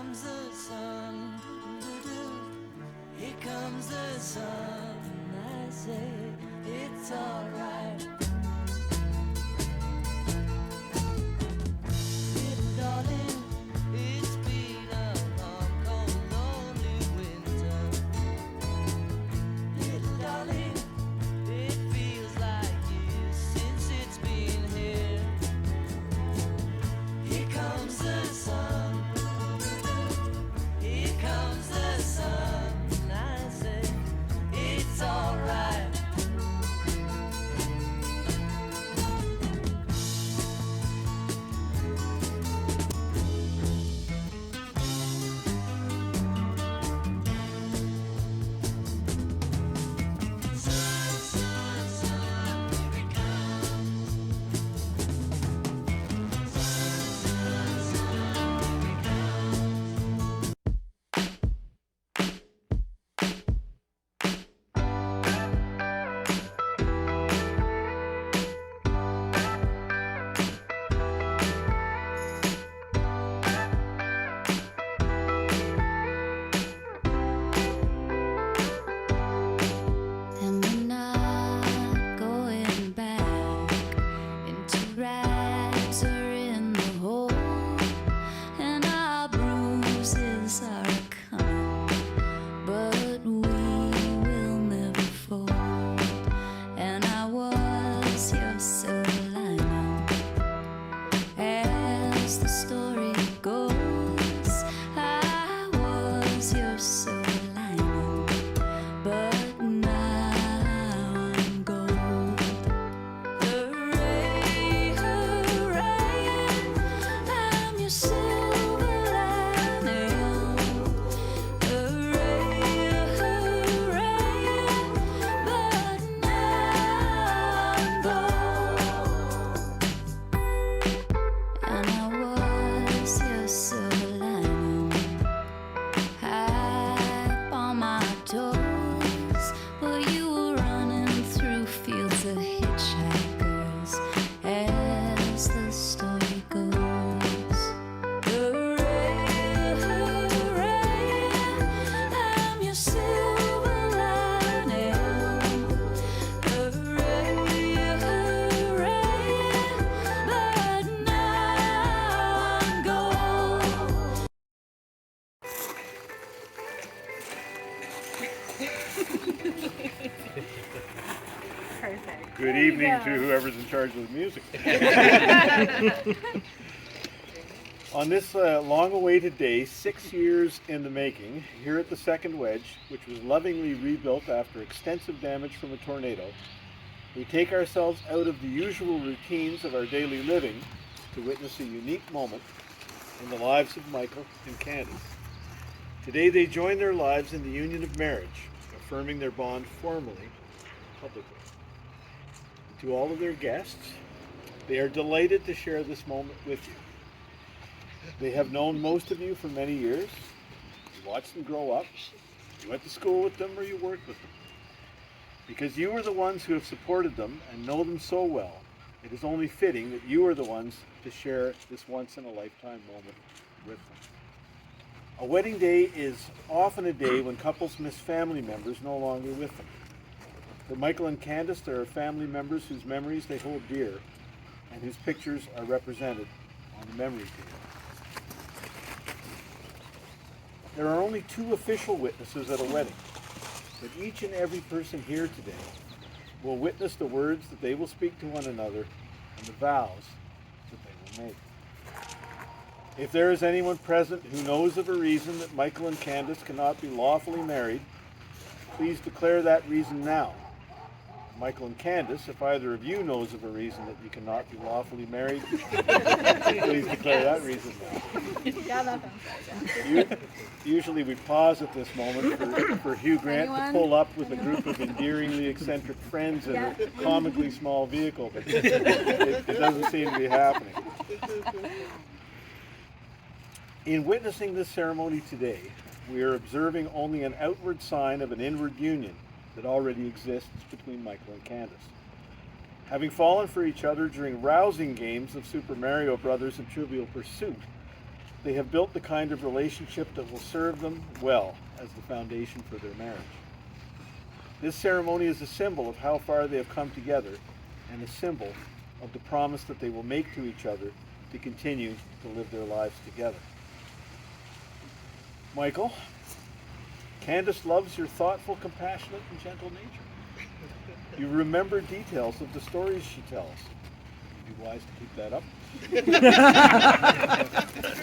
comes the sun, here comes the sun. I say it's alright. Little darling, it's been a long, cold, lonely winter. Little darling, it feels like years since it's been here. Here comes the sun. Here comes the sun. I say it's alright. Sun, sun, sun, here it comes. Sun, sun, sun, here it comes. And we're not going back into rags or in the hole, and our bruises are coming, but we will never fold. And I was your silver lining, as the story goes. I was your silver lining, but now I'm gold. Hooray, hooray, I'm your silver lining. Hooray, hooray, but now I'm gold. And I was your silver lining, high on my toes, but you were running through fields of hitchhikers, as the story goes. Hooray, hooray, I'm your silver lining. Hooray, hooray, but now I'm gold. Perfect. Good There you evening go. to whoever's in charge of the music. On this long-awaited day, 6 years in the making, here at the Second Wedge, which was lovingly rebuilt after extensive damage from a tornado, we take ourselves out of the usual routines of our daily living to witness a unique moment in the lives of Michael and Candice. Today they join their lives in the union of marriage, affirming their bond formally, publicly. To all of their guests, they are delighted to share this moment with you. They have known most of you for many years. You watched them grow up. You went to school with them or you worked with them. Because you are the ones who have supported them and know them so well, it is only fitting that you are the ones to share this once-in-a-lifetime moment with them. A wedding day is often a day when couples miss family members no longer with them. For Michael and Candice, there are family members whose memories they hold dear and whose pictures are represented on the memory table. There are only two official witnesses at a wedding, but each and every person here today will witness the words that they will speak to one another and the vows that they will make. If there is anyone present who knows of a reason that Michael and Candice cannot be lawfully married, please declare that reason now. Michael and Candice, if either of you knows of a reason that you cannot be lawfully married, please declare that reason now. Usually we pause at this moment for Hugh Grant to pull up with a group of endearingly eccentric friends in a comically small vehicle, but it doesn't seem to be happening. In witnessing this ceremony today, we are observing only an outward sign of an inward union that already exists between Michael and Candice. Having fallen for each other during rousing games of Super Mario Brothers and Trivial Pursuit, They have built the kind of relationship that will serve them well as the foundation for their marriage. This ceremony is a symbol of how far they have come together and a symbol of the promise that they will make to each other to continue to live their lives together. Michael, Candice loves your thoughtful, compassionate, and gentle nature. You remember details of the stories she tells. You'd be wise to keep that up.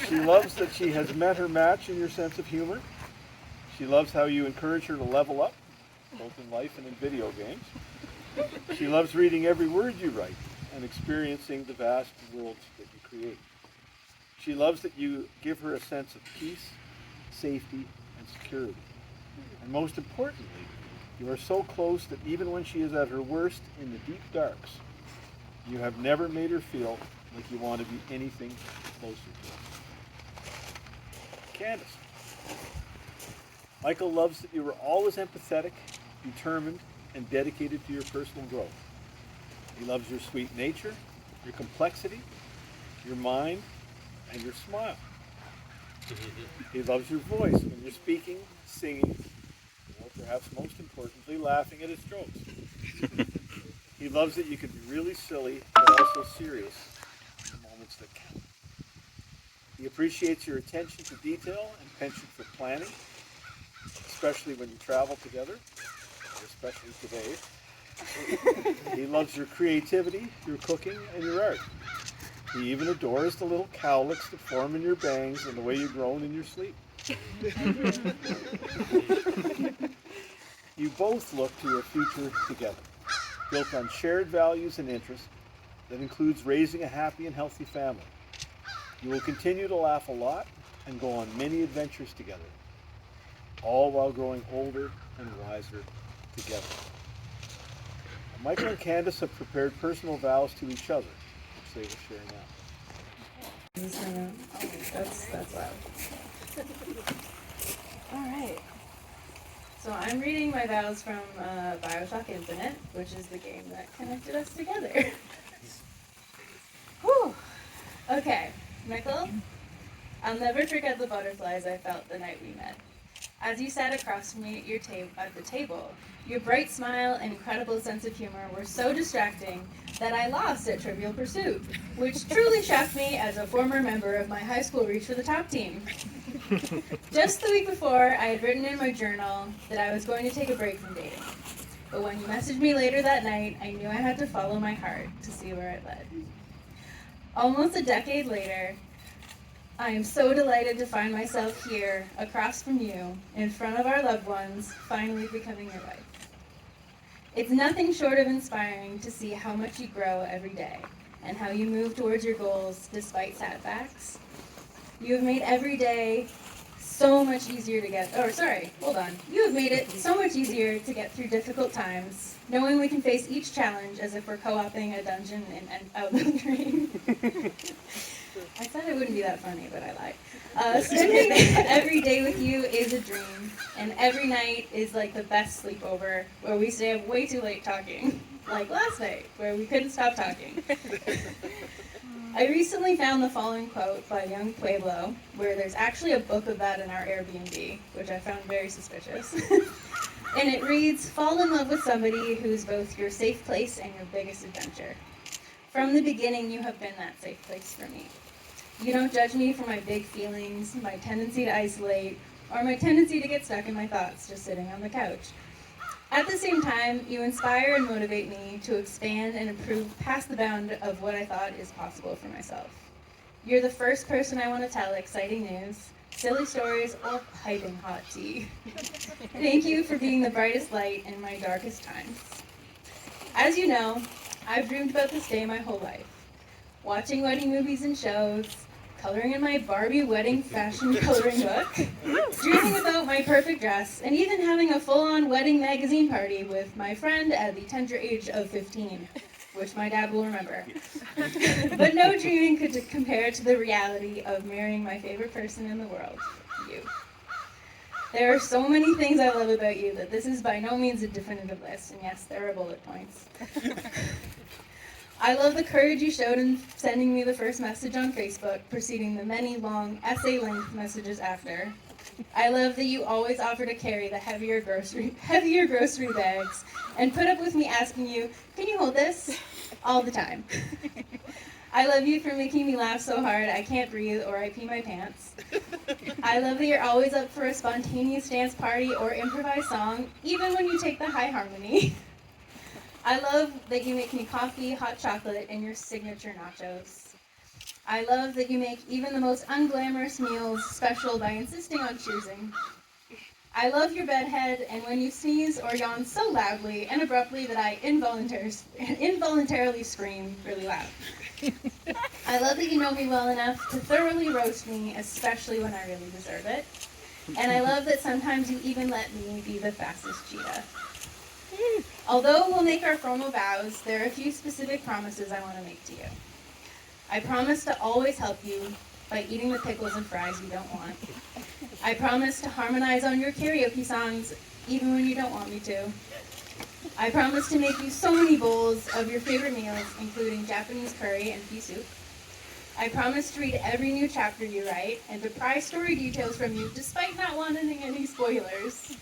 She loves that she has met her match in your sense of humor. She loves how you encourage her to level up, both in life and in video games. She loves reading every word you write and experiencing the vast worlds that you create. She loves that you give her a sense of peace, safety, and security. And most importantly, you are so close that even when she is at her worst in the deep darks, you have never made her feel like you want to be anything closer to her. Candice. Michael loves that you are always empathetic, determined, and dedicated to your personal growth. He loves your sweet nature, your complexity, your mind, and your smile. He loves your voice when you're speaking, singing, or perhaps most importantly, laughing at his jokes. He loves that you can be really silly, but also serious in the moments that count. He appreciates your attention to detail and penchant for planning, especially when you travel together, especially today. He loves your creativity, your cooking, and your art. He even adores the little cowlicks that form in your bangs and the way you groan in your sleep. You both look to a future together, built on shared values and interests that includes raising a happy and healthy family. You will continue to laugh a lot and go on many adventures together, all while growing older and wiser together. Michael and Candice have prepared personal vows to each other, which they will share now. That's loud. All right. So I'm reading my vows from BioShock Infinite, which is the game that connected us together. Whew. Okay, Michael, I'll never forget the butterflies I felt the night we met. As you sat across from me at at the table, your bright smile and incredible sense of humor were so distracting that I lost at Trivial Pursuit, which truly shocked me as a former member of my high school Reach for the Top team. Just the week before, I had written in my journal that I was going to take a break from dating. But when you messaged me later that night, I knew I had to follow my heart to see where it led. Almost a decade later, I am so delighted to find myself here, across from you, in front of our loved ones, finally becoming your wife. It's nothing short of inspiring to see how much you grow every day, and how you move towards your goals despite setbacks. You have made every day so much easier to You have made it so much easier to get through difficult times, knowing we can face each challenge as if we're co-oping a dungeon in Outland Dream. I said it wouldn't be that funny, but I lied. Spending every day with you is a dream, and every night is like the best sleepover, where we stay up way too late talking, like last night, where we couldn't stop talking. I recently found the following quote by young Pueblo, where there's actually a book of that in our Airbnb, which I found very suspicious. And it reads, "Fall in love with somebody who's both your safe place and your biggest adventure. From the beginning, you have been that safe place for me. You don't judge me for my big feelings, my tendency to isolate, or my tendency to get stuck in my thoughts just sitting on the couch. At the same time, you inspire and motivate me to expand and improve past the bound of what I thought is possible for myself. You're the first person I want to tell exciting news, silly stories, or piping hot tea. Thank you for being the brightest light in my darkest times. As you know, I've dreamed about this day my whole life. Watching wedding movies and shows, coloring in my Barbie wedding fashion coloring book, dreaming about my perfect dress, and even having a full-on wedding magazine party with my friend at the tender age of 15, which my dad will remember. But no dreaming could compare to the reality of marrying my favorite person in the world, you. There are so many things I love about you that this is by no means a definitive list, and yes, there are bullet points. I love the courage you showed in sending me the first message on Facebook, preceding the many long essay-length messages after. I love that you always offer to carry the heavier grocery bags and put up with me asking you, "Can you hold this?" all the time. I love you for making me laugh so hard I can't breathe or I pee my pants. I love that you're always up for a spontaneous dance party or improvised song, even when you take the high harmony. I love that you make me coffee, hot chocolate, and your signature nachos. I love that you make even the most unglamorous meals special by insisting on choosing. I love your bedhead and when you sneeze or yawn so loudly and abruptly that I involuntarily scream really loud. I love that you know me well enough to thoroughly roast me, especially when I really deserve it. And I love that sometimes you even let me be the fastest cheetah. Although we'll make our formal vows, there are a few specific promises I want to make to you. I promise to always help you by eating the pickles and fries you don't want. I promise to harmonize on your karaoke songs, even when you don't want me to. I promise to make you so many bowls of your favorite meals, including Japanese curry and pea soup. I promise to read every new chapter you write and to pry story details from you despite not wanting any spoilers.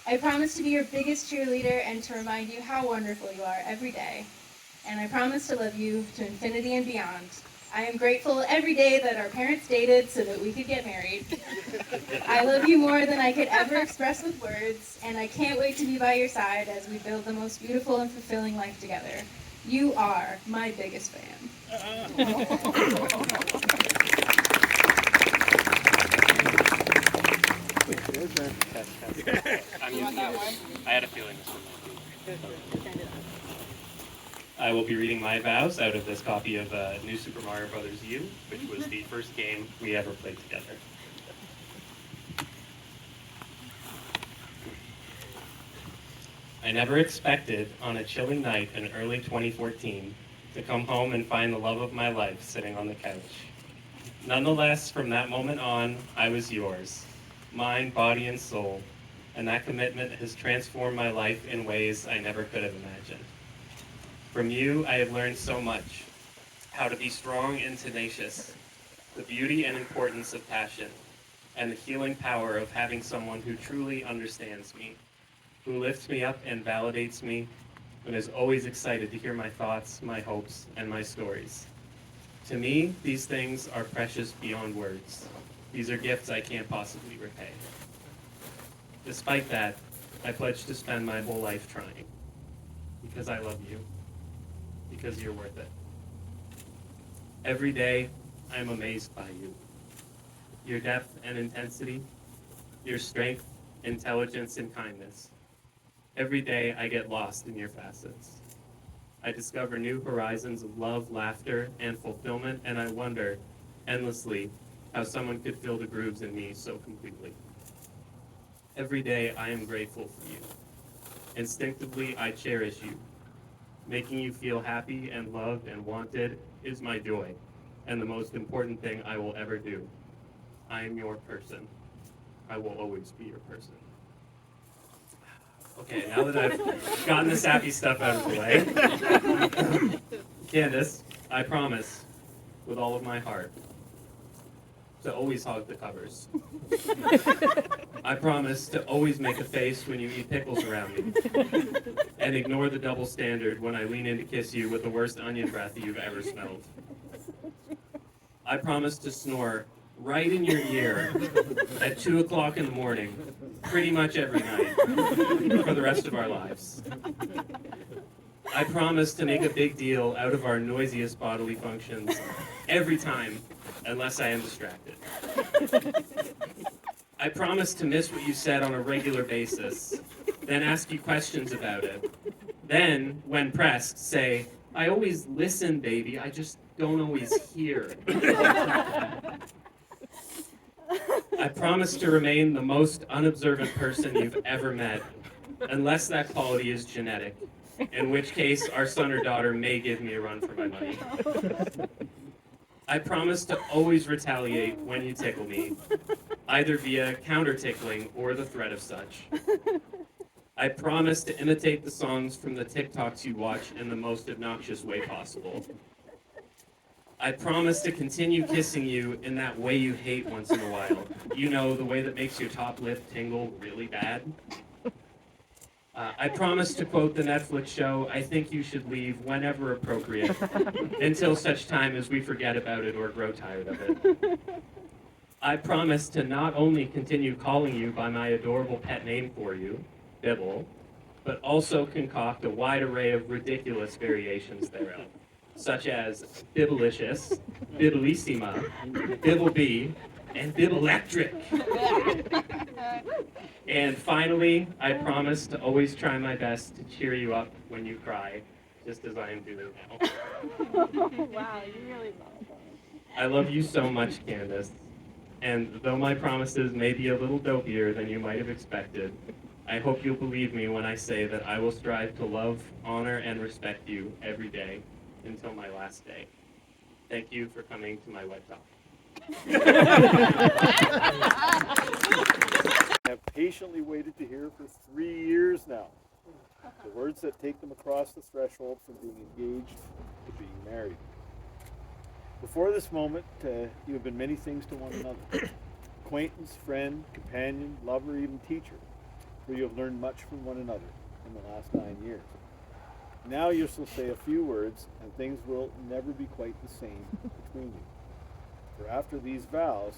I promise to be your biggest cheerleader and to remind you how wonderful you are every day. And I promise to love you to infinity and beyond. I am grateful every day that our parents dated so that we could get married. I love you more than I could ever express with words, and I can't wait to be by your side as we build the most beautiful and fulfilling life together. You are my biggest fan. I had a feeling this one might be. I will be reading my vows out of this copy of New Super Mario Bros. U, which was the first game we ever played together. I never expected, on a chilly night in early 2014, to come home and find the love of my life sitting on the couch. Nonetheless, from that moment on, I was yours, mind, body, and soul, and that commitment has transformed my life in ways I never could have imagined. From you, I have learned so much: how to be strong and tenacious, the beauty and importance of passion, and the healing power of having someone who truly understands me, who lifts me up and validates me, and is always excited to hear my thoughts, my hopes, and my stories. To me, these things are precious beyond words. These are gifts I can't possibly repay. Despite that, I pledge to spend my whole life trying, because I love you, because you're worth it. Every day, I am amazed by you. Your depth and intensity, your strength, intelligence, and kindness. Every day, I get lost in your facets. I discover new horizons of love, laughter, and fulfillment, and I wonder endlessly how someone could fill the grooves in me so completely. Every day, I am grateful for you. Instinctively, I cherish you. Making you feel happy and loved and wanted is my joy, and the most important thing I will ever do. I am your person. I will always be your person. Okay, now that I've gotten the sappy stuff out of the way, Candice, I promise, with all of my heart, to always hog the covers. I promise to always make a face when you eat pickles around me, and ignore the double standard when I lean in to kiss you with the worst onion breath you've ever smelled. I promise to snore right in your ear at 2 o'clock in the morning, pretty much every night, for the rest of our lives. I promise to make a big deal out of our noisiest bodily functions every time, unless I am distracted. I promise to miss what you said on a regular basis, then ask you questions about it. Then, when pressed, say, "I always listen, baby, I just don't always hear." I promise to remain the most unobservant person you've ever met, unless that quality is genetic, in which case our son or daughter may give me a run for my money. I promise to always retaliate when you tickle me, either via counter-tickling or the threat of such. I promise to imitate the songs from the TikToks you watch in the most obnoxious way possible. I promise to continue kissing you in that way you hate once in a while. You know, the way that makes your top lip tingle really bad. I promise to quote the Netflix show, I think you should leave whenever appropriate, until such time as we forget about it or grow tired of it. I promise to not only continue calling you by my adorable pet name for you, Bibble, but also concoct a wide array of ridiculous variations thereof, such as Bibblicious, Bibblissima, Bibblebee, and Bibblelectric. And finally, I promise to always try my best to cheer you up when you cry, just as I am doing now. Wow, you really love it. I love you so much, Candice. And though my promises may be a little dopier than you might have expected, I hope you'll believe me when I say that I will strive to love, honor, and respect you every day until my last day. Thank you for coming to my wet talk. I have patiently waited to hear for 3 years now. The words that take them across the threshold from being engaged to being married. Before this moment, you have been many things to one another. Acquaintance, friend, companion, lover, even teacher, for you have learned much from one another in the last 9 years. Now you shall say a few words, and things will never be quite the same between you. For after these vows,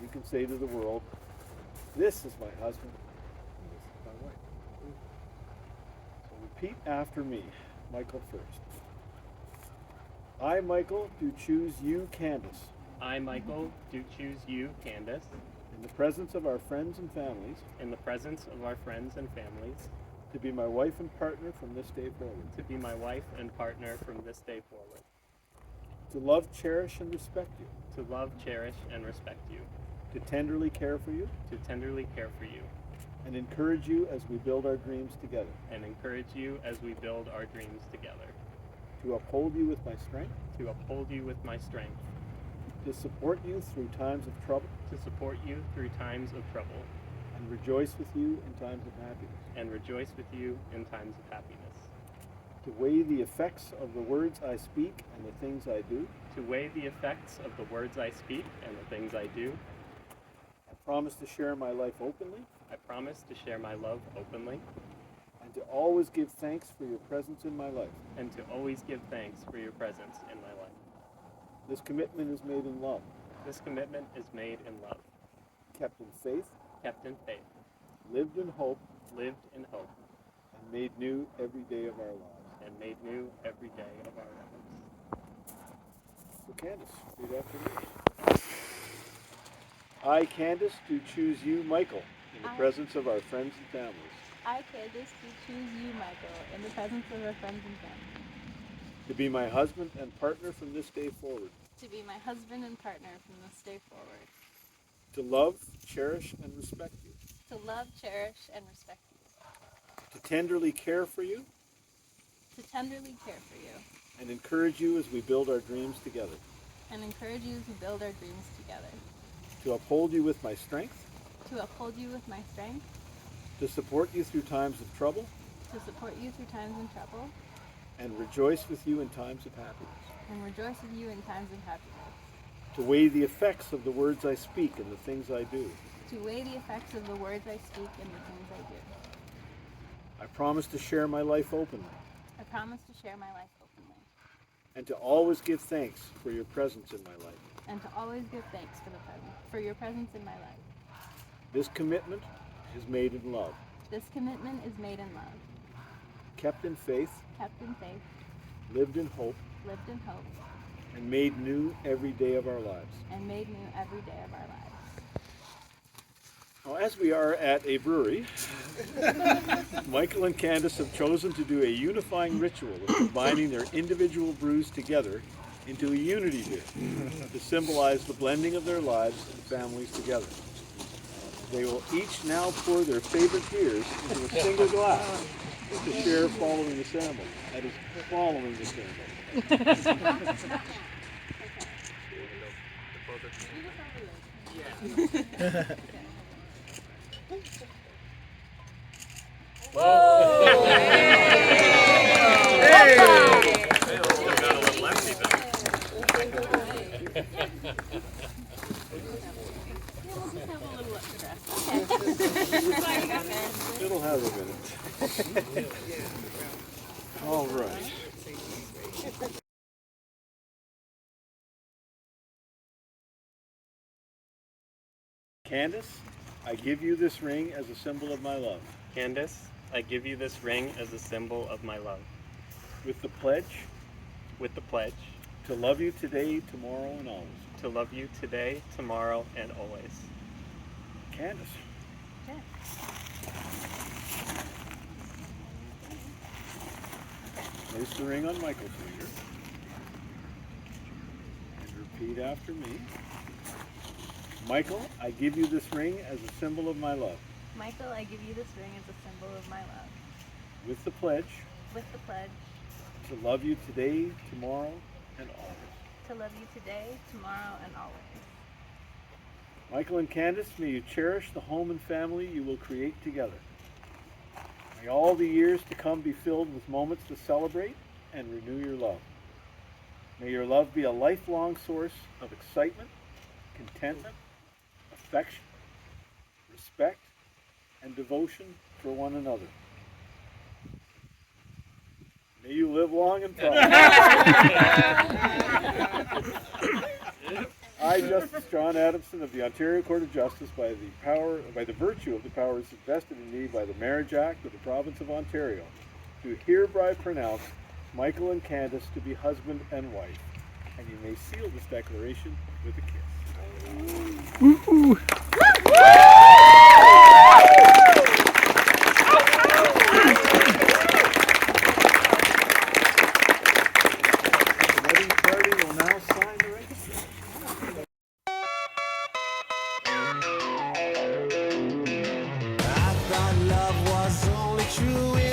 you can say to the world, this is my husband, and this is my wife. So repeat after me, Michael first. I, Michael, do choose you, Candice, I, Michael, do choose you, Candice, in the presence of our friends and families, in the presence of our friends and families, to be my wife and partner from this day forward. to be my wife and partner from this day forward, To love, cherish, and respect you. to love, cherish, and respect you, To tenderly care for you to tenderly care for you, and encourage you as we build our dreams together. and encourage you as we build our dreams together, To uphold you with my strength. to uphold you with my strength, To support you through times of trouble. to support you through times of trouble, And rejoice with you in times of happiness. and rejoice with you in times of happiness, To weigh the effects of the words I speak and the things I do. to weigh the effects of the words I speak and the things I do. I promise to share my life openly I promise to share my love openly and to always give thanks for your presence in my life. and to always give thanks for your presence in my life. This commitment is made in love, This commitment is made in love, kept in faith, kept in faith, lived in hope, lived in hope, and made new every day of our lives. and made new every day of our lives. So Candice, read after me. I, Candice, do choose you, Michael, in the I- presence of our friends and families, I, Candice, do choose you, Michael, in the presence of our friends and family, to be my husband and partner from this day forward, to be my husband and partner from this day forward, to love, cherish, and respect you, to love, cherish, and respect you, to tenderly care for you, to tenderly care for you, and encourage you as we build our dreams together, and encourage you to build our dreams together, to uphold you with my strength, to uphold you with my strength, to support you through times of trouble, to support you through times of trouble, and rejoice with you in times of happiness, and rejoice with you in times of happiness, to weigh the effects of the words I speak and the things I do. to weigh the effects of the words I speak and the things I do. I promise to share my life openly I promise to share my life openly, and to always give thanks for your presence in my life. and to always give thanks for your presence in my life. This commitment is made in love, This commitment is made in love, kept in faith, kept in faith, lived in hope, lived in hope, and made new every day of our lives. and made new every day of our lives. Now, as we are at a brewery, Michael and Candice have chosen to do a unifying ritual of combining their individual brews together into a unity beer to symbolize the blending of their lives and families together. They will each now pour their favorite beers into a single glass to share following the ceremony. That is, following the ceremony. It'll have a minute. All right. Candice, I give you this ring as a symbol of my love. Candice, I give you this ring as a symbol of my love. With the pledge With the pledge to love you today, tomorrow, and always. to love you today, tomorrow, and always. Candice. Place the ring on Michael's finger. And repeat after me. Michael, I give you this ring as a symbol of my love. Michael, I give you this ring as a symbol of my love. With the pledge With the pledge to love you today, tomorrow, and always. to love you today, tomorrow, and always. Michael and Candice, may you cherish the home and family you will create together. May all the years to come be filled with moments to celebrate and renew your love. May your love be a lifelong source of excitement, contentment, affection, respect, and devotion for one another. May you live long and prosper. I, Justice John Adamson of the Ontario Court of Justice, by the virtue of the powers vested in me by the Marriage Act of the Province of Ontario, do hereby pronounce Michael and Candice to be husband and wife. And you may seal this declaration with a kiss. The wedding party will now sign the registry. I thought love was only true